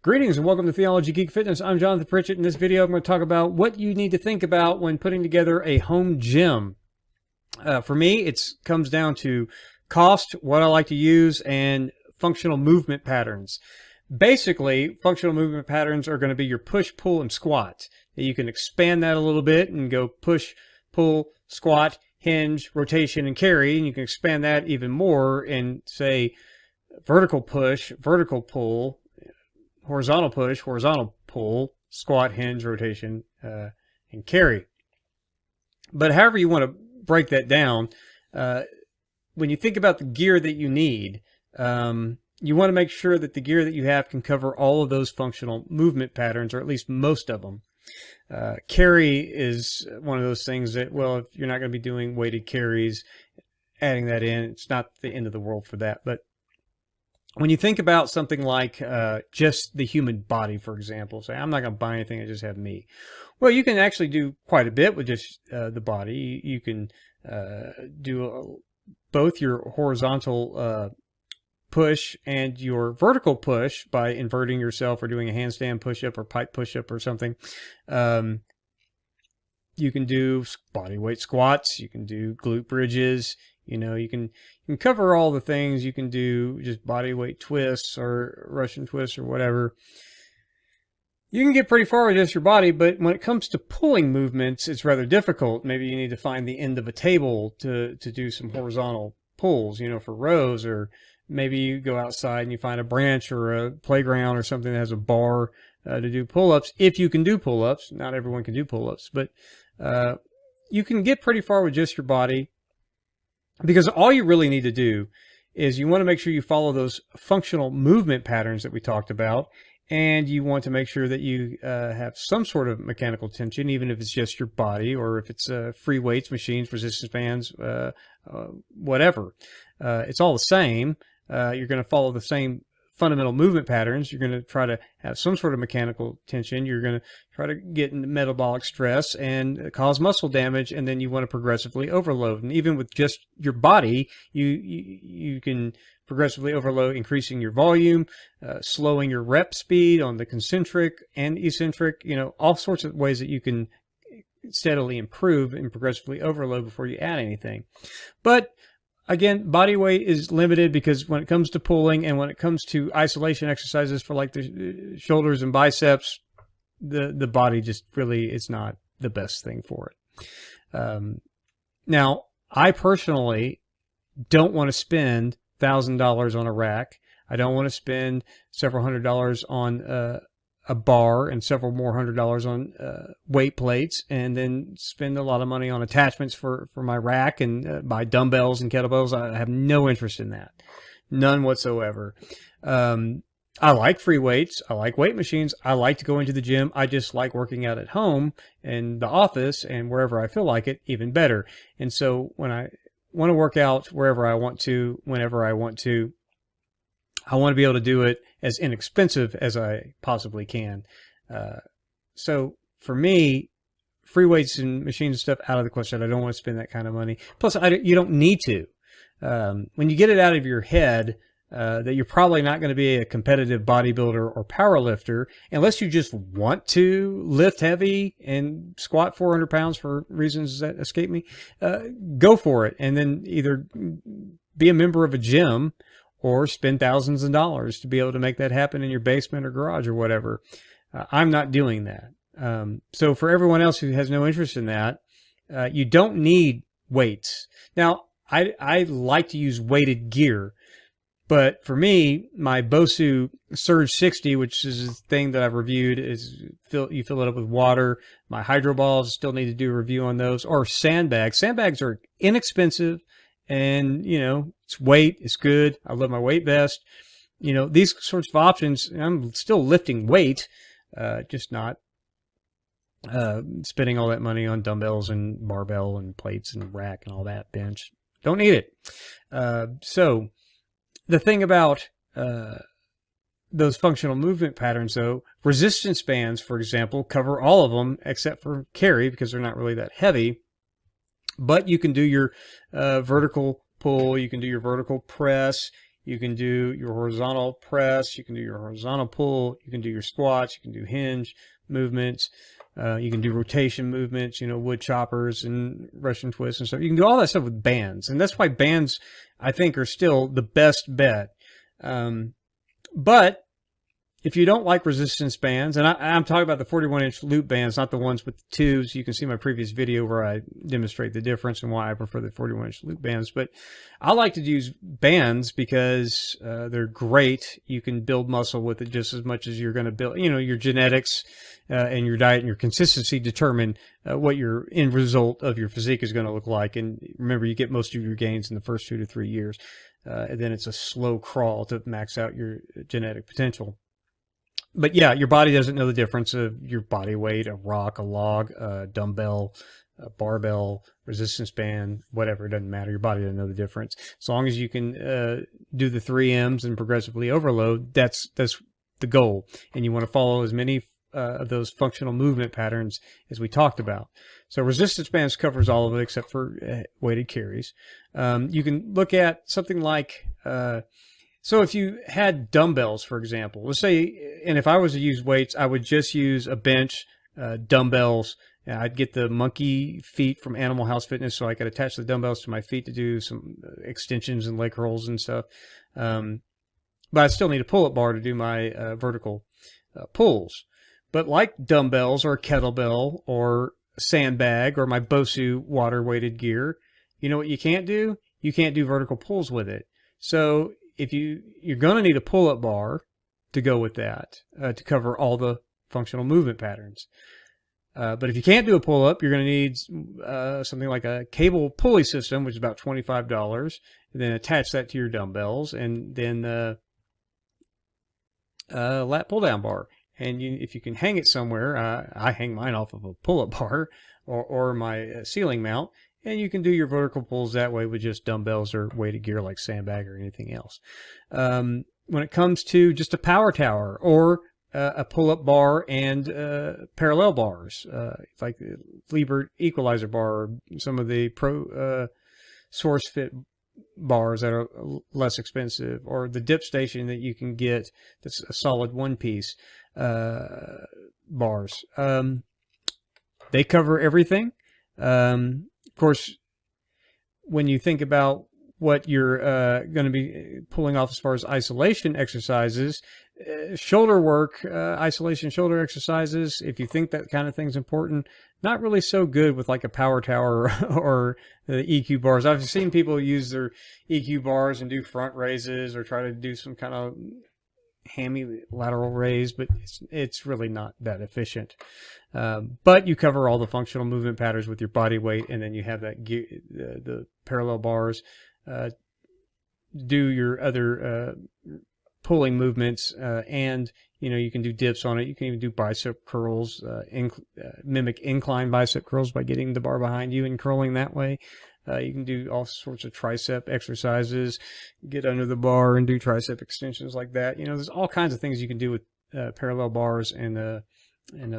Greetings and welcome to Theology, Geek, Fitness. I'm Jonathan Pritchett. In this video, I'm going to talk about what you need to think about when putting together a home gym. For me, it comes down to cost, what I like to use, and functional movement patterns. Basically, functional movement patterns are going to be your push, pull, and squat. You can expand that a little bit and go push, pull, squat, hinge, rotation, and carry. And you can expand that even more and say vertical push, vertical pull, horizontal push, horizontal pull, squat, hinge, rotation, and carry. But however you want to break that down, when you think about the gear that you need, you want to make sure that the gear that you have can cover all of those functional movement patterns, or at least most of them. Carry is one of those things that, well, if you're not going to be doing weighted carries, adding that in, it's not the end of the world for that. But when you think about something like just the human body, for example, say, I'm not going to buy anything, I just have me. Well, you can actually do quite a bit with just the body. You can do both your horizontal push and your vertical push by inverting yourself or doing a handstand push-up or pipe push-up or something. You can do body weight squats. You can do glute bridges. You know, you can cover all the things. You can do just body weight twists or Russian twists or whatever. You can get pretty far with just your body, but when it comes to pulling movements, it's rather difficult. Maybe you need to find the end of a table to do some horizontal pulls, you know, for rows, or maybe you go outside and you find a branch or a playground or something that has a bar to do pull-ups. If you can do pull-ups, not everyone can do pull-ups, but you can get pretty far with just your body. Because all you really need to do is you want to make sure you follow those functional movement patterns that we talked about, and you want to make sure that you have some sort of mechanical tension, even if it's just your body, or if it's free weights, machines, resistance bands, whatever. It's all the same. You're going to follow the same fundamental movement patterns. You're going to try to have some sort of mechanical tension. You're going to try to get into metabolic stress and cause muscle damage, and then you want to progressively overload. And even with just your body, you can progressively overload, increasing your volume, slowing your rep speed on the concentric and eccentric, you know, all sorts of ways that you can steadily improve and progressively overload before you add anything. But again, body weight is limited because when it comes to pulling and when it comes to isolation exercises for like the shoulders and biceps, the body just really is not the best thing for it. Now, I personally don't want to spend $1,000 on a rack. I don't want to spend several $100s on a bar and several more $100s on weight plates, and then spend a lot of money on attachments for my rack and buy dumbbells and kettlebells. I have no interest in that. None whatsoever. I like free weights. I like weight machines. I like to go into the gym. I just like working out at home and the office and wherever I feel like it, even better. And so when I want to work out wherever I want to, whenever I want to, I want to be able to do it as inexpensive as I possibly can. So for me, free weights and machines and stuff out of the question. I don't want to spend that kind of money. Plus, you don't need to. When you get it out of your head that you're probably not going to be a competitive bodybuilder or power lifter, unless you just want to lift heavy and squat 400 pounds for reasons that escape me, go for it. And then either be a member of a gym or spend thousands of dollars to be able to make that happen in your basement or garage or whatever. I'm not doing that. So for everyone else who has no interest in that, you don't need weights. Now, I like to use weighted gear, but for me, my Bosu Surge 60, which is a thing that I've reviewed, is you fill it up with water. My hydro balls, still need to do a review on those, or sandbags. Sandbags are inexpensive. And, you know, it's weight, it's good. I love my weight vest. You know, these sorts of options, I'm still lifting weight, just not spending all that money on dumbbells and barbell and plates and rack and all that, bench. Don't need it. So the thing about those functional movement patterns, though, resistance bands, for example, cover all of them except for carry because they're not really that heavy. But you can do your vertical pull, you can do your vertical press, You can do your horizontal press. You can do your horizontal pull. You can do your squats. You can do hinge movements. You can do rotation movements, wood choppers and Russian twists and stuff. You can do all that stuff with bands. And that's why bands, I think, are still the best bet. But if you don't like resistance bands, and I'm talking about the 41-inch loop bands, not the ones with the tubes. You can see my previous video where I demonstrate the difference and why I prefer the 41-inch loop bands. But I like to use bands because they're great. You can build muscle with it just as much as you're going to build. Your genetics and your diet and your consistency determine what your end result of your physique is going to look like. And remember, you get most of your gains in the first 2 to 3 years. And then it's a slow crawl to max out your genetic potential. But yeah, your body doesn't know the difference of your body weight, a rock, a log, a dumbbell, a barbell, resistance band, whatever. It doesn't matter. Your body doesn't know the difference. As long as you can do the 3 M's and progressively overload, that's the goal. And you want to follow as many of those functional movement patterns as we talked about. So resistance bands covers all of it except for weighted carries. You can look at something like... So if you had dumbbells, for example, let's say, and if I was to use weights, I would just use a bench, dumbbells. I'd get the monkey feet from Animal House Fitness so I could attach the dumbbells to my feet to do some extensions and leg curls and stuff. But I still need a pull-up bar to do my vertical pulls. But like dumbbells or a kettlebell or a sandbag or my Bosu water-weighted gear, you know what you can't do? You can't do vertical pulls with it. So if you're going to need a pull-up bar to go with that, to cover all the functional movement patterns. But if you can't do a pull-up, you're going to need something like a cable pulley system, which is about $25, and then attach that to your dumbbells, and then a lat pull-down bar. And if you can hang it somewhere, I hang mine off of a pull-up bar or my ceiling mount, and you can do your vertical pulls that way with just dumbbells or weighted gear like sandbag or anything else. When it comes to just a power tower or a pull-up bar and parallel bars, like the Liebert equalizer bar or some of the Pro Source Fit bars that are less expensive, or the dip station that you can get that's a solid one-piece bars. They cover everything. Of course, when you think about what you're going to be pulling off as far as isolation exercises, shoulder work, isolation shoulder exercises, if you think that kind of thing's important, not really so good with like a power tower or the EQ bars. I've seen people use their EQ bars and do front raises or try to do some kind of hammy lateral raise, but it's really not that efficient. But you cover all the functional movement patterns with your body weight, and then you have that the parallel bars. Do your other pulling movements, and you can do dips on it. You can even do bicep curls, mimic incline bicep curls by getting the bar behind you and curling that way. You can do all sorts of tricep exercises, get under the bar and do tricep extensions like that. There's all kinds of things you can do with parallel bars, and a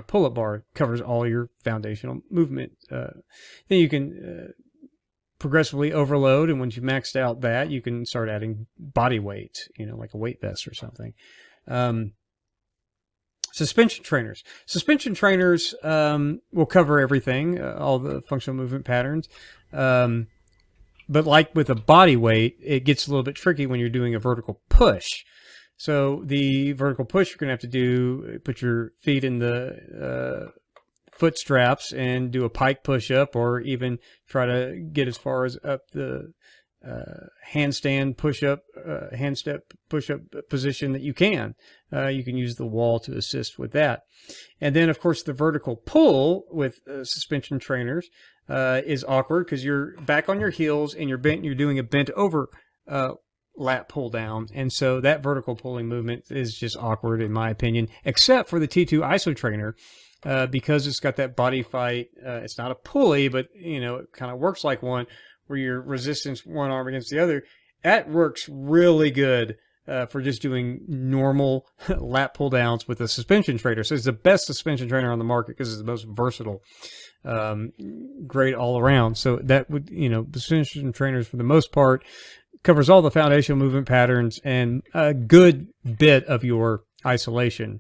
pull-up bar covers all your foundational movement. Then you can progressively overload, and once you've maxed out that, you can start adding body weight, like a weight vest or something. Suspension trainers. Suspension trainers will cover everything, all the functional movement patterns. But like with a body weight, it gets a little bit tricky when you're doing a vertical push. So the vertical push you're going to have to do, put your feet in the foot straps and do a pike push-up, or even try to get as far as up the handstand push-up, handstep push-up position that you can. You can use the wall to assist with that. And then, of course, the vertical pull with suspension trainers is awkward because you're back on your heels and you're bent. You're doing a bent over lat pull down, and so that vertical pulling movement is just awkward in my opinion. Except for the T2 ISO trainer, because it's got that body fight. It's not a pulley, but it kind of works like one, where you're resistance one arm against the other. That works really good for just doing normal lat pull downs with a suspension trainer. So it's the best suspension trainer on the market because it's the most versatile. Great all around. So that would, suspension trainers for the most part covers all the foundational movement patterns and a good bit of your isolation.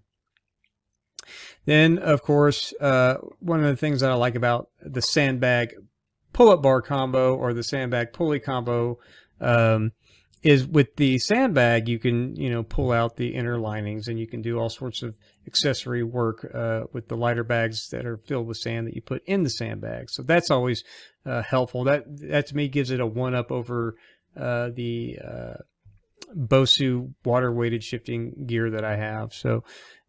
Then, of course, one of the things that I like about the sandbag pull-up bar combo or the sandbag pulley combo is with the sandbag, you can, pull out the inner linings, and you can do all sorts of accessory work with the lighter bags that are filled with sand that you put in the sandbag. So that's always helpful. That to me gives it a one-up over the Bosu water-weighted shifting gear that I have. So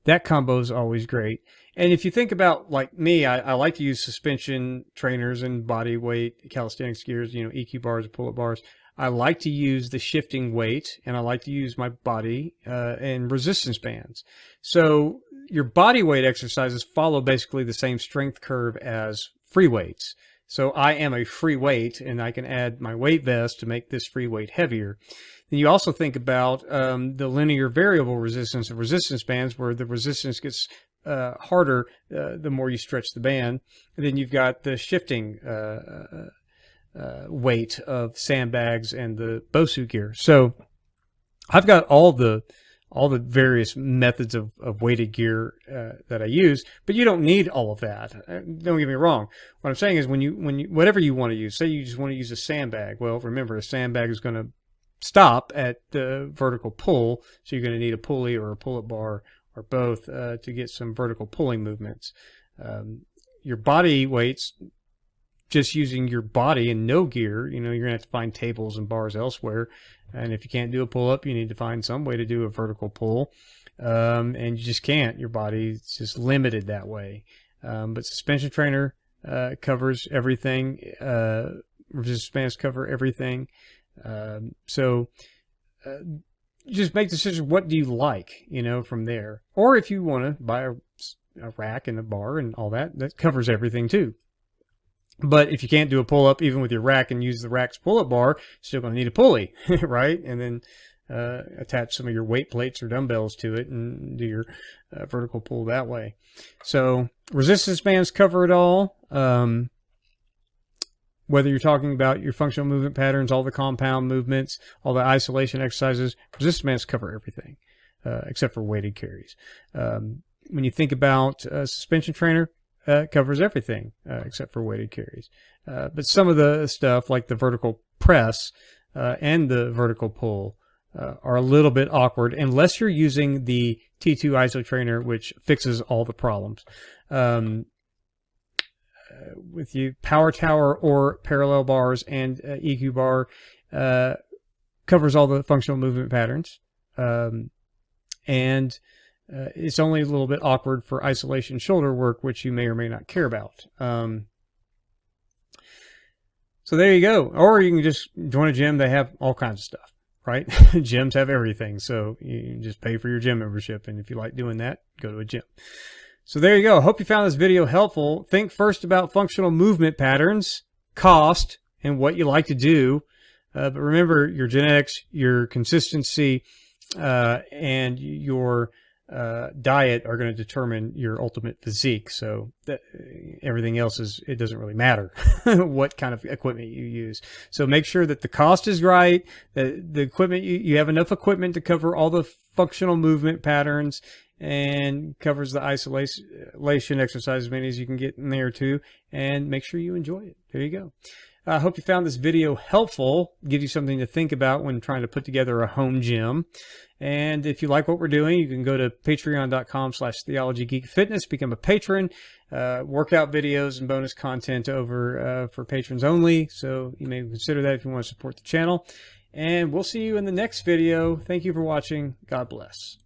that combo is always great. And if you think about, like me, I like to use suspension trainers and body weight calisthenics gears, EQ bars or pull-up bars. I like to use the shifting weight, and I like to use my body and resistance bands. So your body weight exercises follow basically the same strength curve as free weights. So I am a free weight, and I can add my weight vest to make this free weight heavier. Then you also think about the linear variable resistance of resistance bands, where the resistance gets harder the more you stretch the band. And then you've got the shifting weight of sandbags and the Bosu gear. So I've got all the various methods of weighted gear that I use, but you don't need all of that. Don't get me wrong. What I'm saying is when you whatever you want to use, say you just want to use a sandbag. Well, remember, a sandbag is going to stop at the vertical pull, so you're going to need a pulley or a pull-up bar or both to get some vertical pulling movements. Your body weights, just using your body and no gear, you're going to have to find tables and bars elsewhere. And if you can't do a pull-up, you need to find some way to do a vertical pull. And you just can't. Your body's just limited that way. But suspension trainer covers everything. Resistance bands cover everything. So just make decisions. What do you like, from there? Or if you want to buy a rack and a bar and all that, that covers everything too. But if you can't do a pull-up even with your rack and use the rack's pull-up bar, you're still going to need a pulley, right? And then attach some of your weight plates or dumbbells to it and do your vertical pull that way. So resistance bands cover it all. Whether you're talking about your functional movement patterns, all the compound movements, all the isolation exercises, resistance bands cover everything except for weighted carries. When you think about a suspension trainer, covers everything except for weighted carries. But some of the stuff like the vertical press and the vertical pull are a little bit awkward unless you're using the T2 ISO trainer, which fixes all the problems. With you, Power Tower or parallel bars and EQ bar covers all the functional movement patterns. And it's only a little bit awkward for isolation shoulder work, which you may or may not care about. So there you go. Or you can just join a gym. They have all kinds of stuff, right? Gyms have everything. So you can just pay for your gym membership. And if you like doing that, go to a gym. So there you go. Hope you found this video helpful. Think first about functional movement patterns, cost, and what you like to do. But remember, your genetics, your consistency, and your diet are going to determine your ultimate physique. So everything else it doesn't really matter what kind of equipment you use. So make sure that the cost is right, that the equipment, you have enough equipment to cover all the functional movement patterns and covers the isolation exercise as many as you can get in there too, and make sure you enjoy it. There you go. I hope you found this video helpful, give you something to think about when trying to put together a home gym. And if you like what we're doing, you can go to patreon.com/theologygeekfitness, become a patron, workout videos and bonus content over for patrons only. So you may consider that if you want to support the channel. And we'll see you in the next video. Thank you for watching. God bless.